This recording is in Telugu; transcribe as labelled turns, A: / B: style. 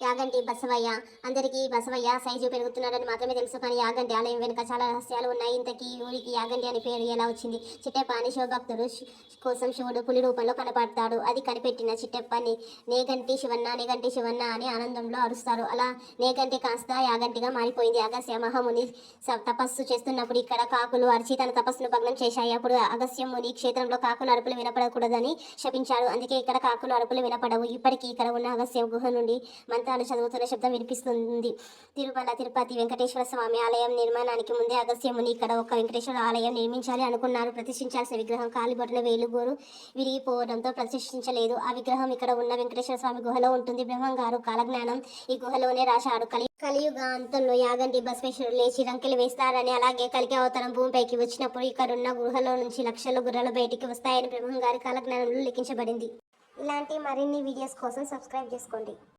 A: యాగంటి బసవయ్య. అందరికీ బసవయ్య సైజు పెరుగుతున్నాడని మాత్రమే తెలుసు, కానీ యాగంటి ఆలయం వెనుక చాలా రహస్యాలు ఉన్నాయి. ఇంతకీ ఊరికి యాగంటి అని పేరు ఎలా వచ్చింది? చిట్టెప్పని శివభక్తుడు కోసం శివుడు పులి రూపంలో కనపడతాడు. అది కనిపెట్టిన చిట్టెప్పని నేగంటి శివన్న, నేగంటి శివన్న అని ఆనందంలో అరుస్తారు. అలా నేగంటి కాస్త యాగంటిగా మారిపోయింది. అగస్య మహాముని తపస్సు చేస్తున్నప్పుడు ఇక్కడ కాకులు అరిచి తన తపస్సును భగ్నం చేశాయి. అప్పుడు అగస్య ముని క్షేత్రంలో కాకులు అరుపులు వినపడకూడదని శపించాడు. అందుకే ఇక్కడ కాకులు అరుపులు వినపడవు. ఇప్పటికీ ఇక్కడ ఉన్న అగస్య గుహ నుండి మంత్రాలు చదువుతున్న శబ్దం వినిపిస్తుంది. తిరుమల తిరుపతి వెంకటేశ్వర స్వామి ఆలయం నిర్మాణానికి ముందే అగస్త్యముని ఇక్కడ ఒక వెంకటేశ్వర ఆలయం నిర్మించాలి అనుకున్నారు. ప్రతిష్ఠించాల్సిన విగ్రహం కాలిబొట్టిన వేలుగోరు విరిగిపోవడంతో ప్రతిష్ఠించలేదు. ఆ విగ్రహం ఇక్కడ ఉన్న వెంకటేశ్వర స్వామి గుహలో ఉంటుంది. బ్రహ్మంగారు కాలజ్ఞానం ఈ గుహలోనే రాశాడు. కలియుగ అంతంలో యాగంటి బసవేశ్వరుడు లేచి రంకెలు వేస్తారని, అలాగే కలికి అవతారం భూమిపైకి వచ్చినప్పుడు ఇక్కడున్న గుహలో నుంచి లక్షల గుర్రాలు బయటికి వస్తాయని బ్రహ్మంగారి కాలజ్ఞానంలో లిఖించబడింది. ఇలాంటి మరిన్ని వీడియోస్ కోసం సబ్స్క్రైబ్ చేసుకోండి.